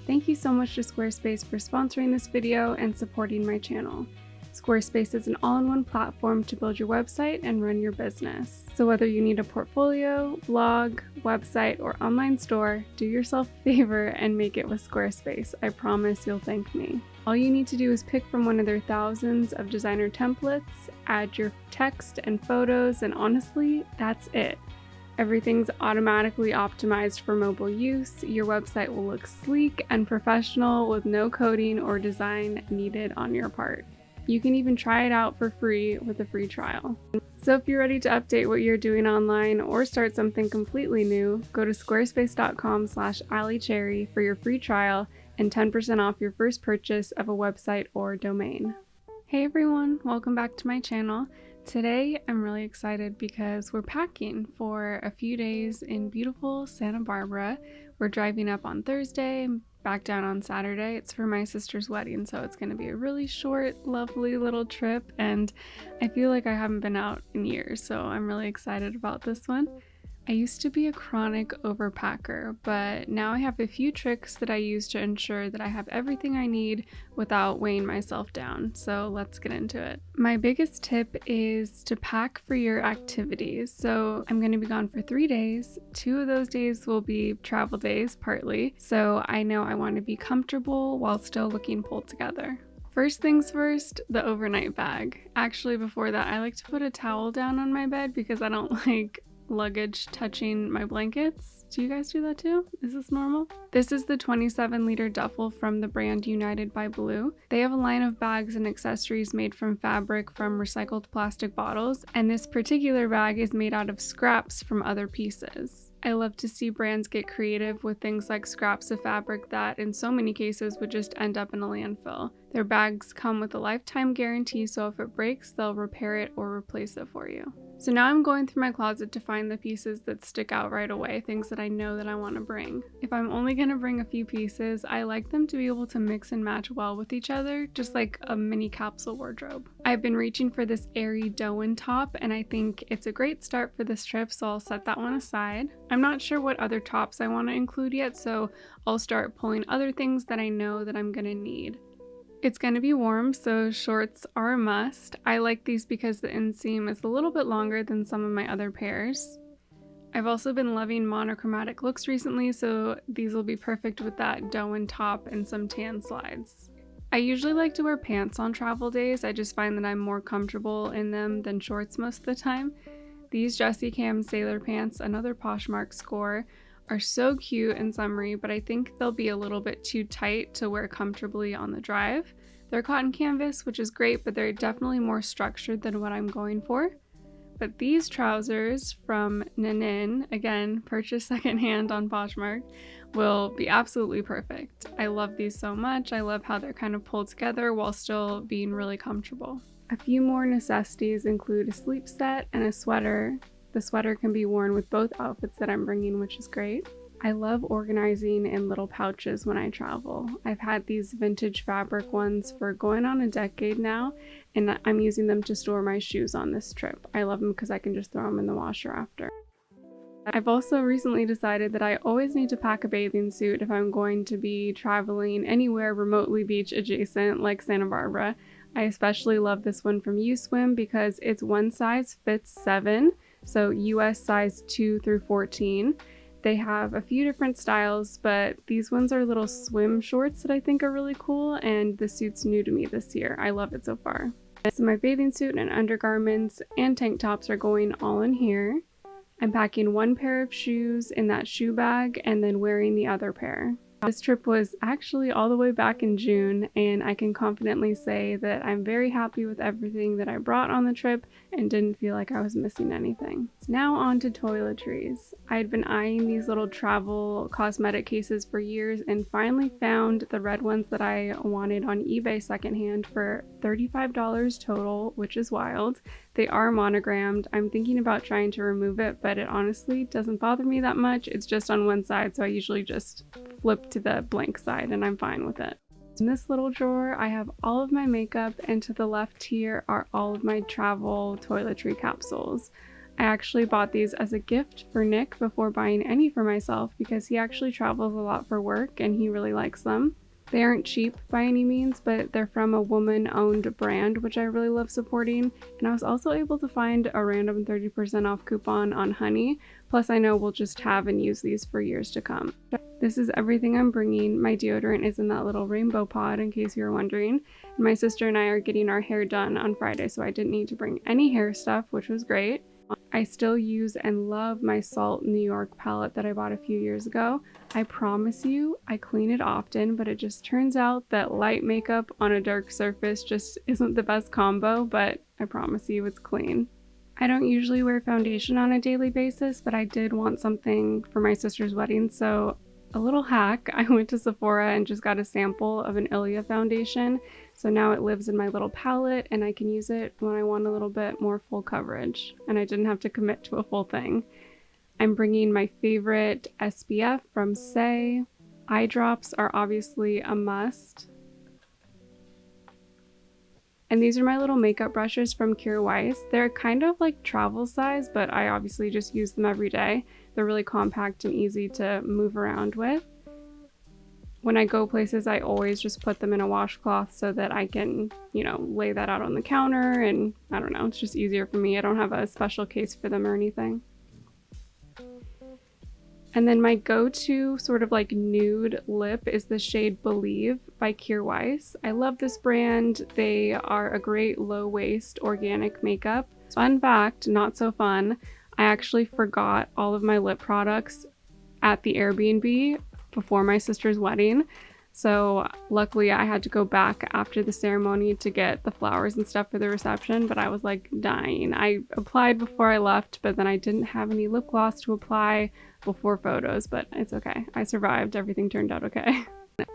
Thank you so much to Squarespace for sponsoring this video and supporting my channel. Squarespace is an all-in-one platform to build your website and run your business. So whether you need a portfolio, blog, website, or online store, do yourself a favor and make it with Squarespace. I promise you'll thank me. All you need to do is pick from one of their thousands of designer templates, add your text and photos, and honestly, that's it. Everything's automatically optimized for mobile use. Your website will look sleek and professional with no coding or design needed on your part. You can even try it out for free with a free trial. So if you're ready to update what you're doing online or start something completely new, go to squarespace.com/allicherry for your free trial and 10% off your first purchase of a website or domain. Hey everyone, welcome back to my channel. Today I'm really excited because we're packing for a few days in beautiful Santa Barbara. We're driving up on Thursday, back down on Saturday. It's for my sister's wedding, so it's going to be a really short, lovely little trip, and I feel like I haven't been out in years, so I'm really excited about this one. I used to be a chronic overpacker, but now I have a few tricks that I use to ensure that I have everything I need without weighing myself down. So let's get into it. My biggest tip is to pack for your activities. So I'm going to be gone for 3 days. 2 of those days will be travel days, partly. So I know I want to be comfortable while still looking pulled together. First things first, the overnight bag. Actually, before that, I like to put a towel down on my bed because I don't like luggage touching my blankets. Do you guys do that too? Is this normal? This is the 27-liter duffel from the brand United by Blue. They have a line of bags and accessories made from fabric from recycled plastic bottles, and this particular bag is made out of scraps from other pieces. I love to see brands get creative with things like scraps of fabric that in so many cases would just end up in a landfill. Their bags come with a lifetime guarantee, so if it breaks, they'll repair it or replace it for you. So now I'm going through my closet to find the pieces that stick out right away, things that I know that I want to bring. If I'm only going to bring a few pieces, I like them to be able to mix and match well with each other, just like a mini capsule wardrobe. I've been reaching for this airy Doen top, and I think it's a great start for this trip, so I'll set that one aside. I'm not sure what other tops I want to include yet, so I'll start pulling other things that I know that I'm going to need. It's going to be warm, so shorts are a must. I like these because the inseam is a little bit longer than some of my other pairs. I've also been loving monochromatic looks recently, so these will be perfect with that Doen top and some tan slides. I usually like to wear pants on travel days. I just find that I'm more comfortable in them than shorts most of the time. These Kamm sailor pants, another Poshmark score, are so cute and summery, but I think they'll be a little bit too tight to wear comfortably on the drive. They're cotton canvas, which is great, but they're definitely more structured than what I'm going for. But these trousers from Nanin, again, purchased secondhand on Poshmark, will be absolutely perfect. I love these so much. I love how they're kind of pulled together while still being really comfortable. A few more necessities include a sleep set and a sweater. The sweater can be worn with both outfits that I'm bringing, which is great. I love organizing in little pouches when I travel. I've had these vintage fabric ones for going on a decade now, and I'm using them to store my shoes on this trip. I love them because I can just throw them in the washer after. I've also recently decided that I always need to pack a bathing suit if I'm going to be traveling anywhere remotely beach adjacent like Santa Barbara. I especially love this one from USwim because it's one size fits 7. So US size 2 through 14. They have a few different styles, but these ones are little swim shorts that I think are really cool, and the suit's new to me this year. I love it so far. So my bathing suit and undergarments and tank tops are going all in here. I'm packing one pair of shoes in that shoe bag and then wearing the other pair. This trip was actually all the way back in June, and I can confidently say that I'm very happy with everything that I brought on the trip and didn't feel like I was missing anything. Now on to toiletries. I'd been eyeing these little travel cosmetic cases for years and finally found the red ones that I wanted on eBay secondhand for $35 total, which is wild. They are monogrammed. I'm thinking about trying to remove it, but it honestly doesn't bother me that much. It's just on one side, so I usually just flip to the blank side and I'm fine with it. In this little drawer, I have all of my makeup, and to the left here are all of my travel toiletry capsules. I actually bought these as a gift for Nick before buying any for myself because he actually travels a lot for work and he really likes them. They aren't cheap by any means, but they're from a woman-owned brand, which I really love supporting. And I was also able to find a random 30% off coupon on honey. Plus I know we'll just have and use these for years to come. This is everything I'm bringing. My deodorant is in that little rainbow pod in case you were wondering. And my sister and I are getting our hair done on Friday, so I didn't need to bring any hair stuff, which was great. I still use and love my Salt New York palette that I bought a few years ago. I promise you, I clean it often, but it just turns out that light makeup on a dark surface just isn't the best combo, but I promise you it's clean. I don't usually wear foundation on a daily basis, but I did want something for my sister's wedding, so a little hack, I went to Sephora and just got a sample of an Alli foundation. So now it lives in my little palette and I can use it when I want a little bit more full coverage. And I didn't have to commit to a full thing. I'm bringing my favorite SPF from Sezane. Eye drops are obviously a must. And these are my little makeup brushes from Kira Weiss. They're kind of like travel size, but I obviously just use them every day. They're really compact and easy to move around with. When I go places, I always just put them in a washcloth so that I can, lay that out on the counter, and I don't know, it's just easier for me. I don't have a special case for them or anything. And then my go-to sort of like nude lip is the shade Believe by Kira Weiss. I love this brand. They are a great low-waste organic makeup. Fun fact, not so fun, I actually forgot all of my lip products at the Airbnb before my sister's wedding. So luckily I had to go back after the ceremony to get the flowers and stuff for the reception, but I was like dying. I applied before I left, but then I didn't have any lip gloss to apply before photos, but it's okay. I survived. Everything turned out okay.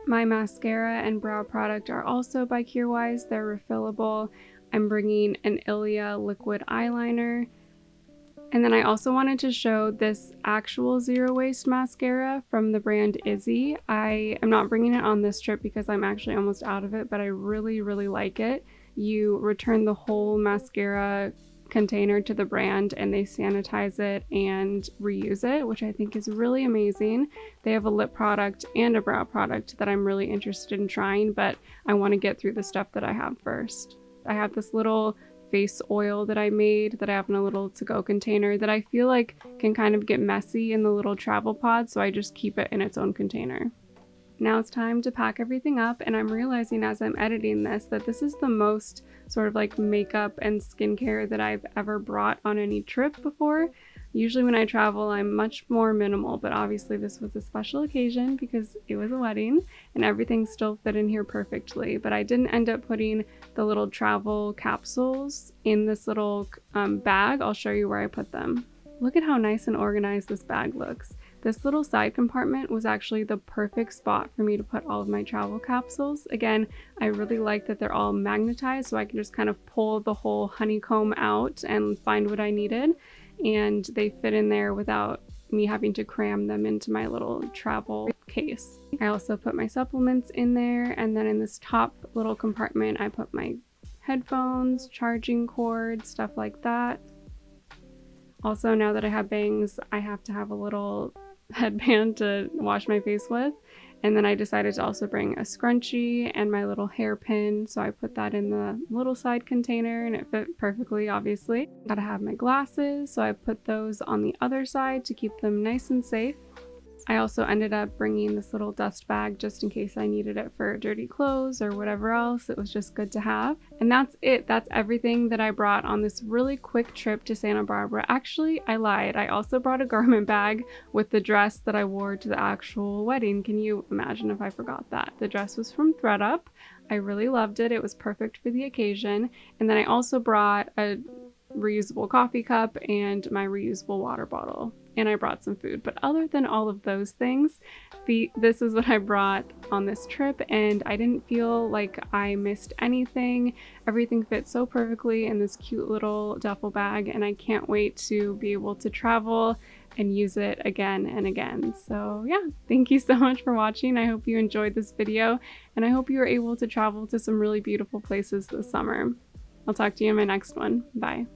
My mascara and brow product are also by Kira Weiss. They're refillable. I'm bringing an Alli liquid eyeliner. And then I also wanted to show this actual zero waste mascara from the brand Izzy. I am not bringing it on this trip because I'm actually almost out of it, but I really, really like it. You return the whole mascara container to the brand and they sanitize it and reuse it, which I think is really amazing. They have a lip product and a brow product that I'm really interested in trying, but I want to get through the stuff that I have first. I have this little face oil that I made that I have in a little to-go container that I feel like can kind of get messy in the little travel pod, so I just keep it in its own container. Now it's time to pack everything up, and I'm realizing as I'm editing this that this is the most sort of like makeup and skincare that I've ever brought on any trip before. Usually when I travel, I'm much more minimal, but obviously this was a special occasion because it was a wedding and everything still fit in here perfectly. But I didn't end up putting the little travel capsules in this little bag. I'll show you where I put them. Look at how nice and organized this bag looks. This little side compartment was actually the perfect spot for me to put all of my travel capsules. Again, I really like that they're all magnetized, so I can just kind of pull the whole honeycomb out and find what I needed. And they fit in there without me having to cram them into my little travel case. I also put my supplements in there, and then in this top little compartment I put my headphones, charging cord, stuff like that. Also, now that I have bangs, I have to have a little headband to wash my face with. And then I decided to also bring a scrunchie and my little hairpin, so I put that in the little side container and it fit perfectly, obviously. Gotta have my glasses, so I put those on the other side to keep them nice and safe. I also ended up bringing this little dust bag just in case I needed it for dirty clothes or whatever else. It was just good to have. And that's it. That's everything that I brought on this really quick trip to Santa Barbara. Actually, I lied. I also brought a garment bag with the dress that I wore to the actual wedding. Can you imagine if I forgot that? The dress was from ThredUp. I really loved it. It was perfect for the occasion. And then I also brought a reusable coffee cup and my reusable water bottle, and I brought some food. But other than all of those things, this is what I brought on this trip, and I didn't feel like I missed anything. Everything fit so perfectly in this cute little duffel bag, and I can't wait to be able to travel and use it again and again. So yeah, thank you so much for watching. I hope you enjoyed this video, and I hope you were able to travel to some really beautiful places this summer. I'll talk to you in my next one. Bye.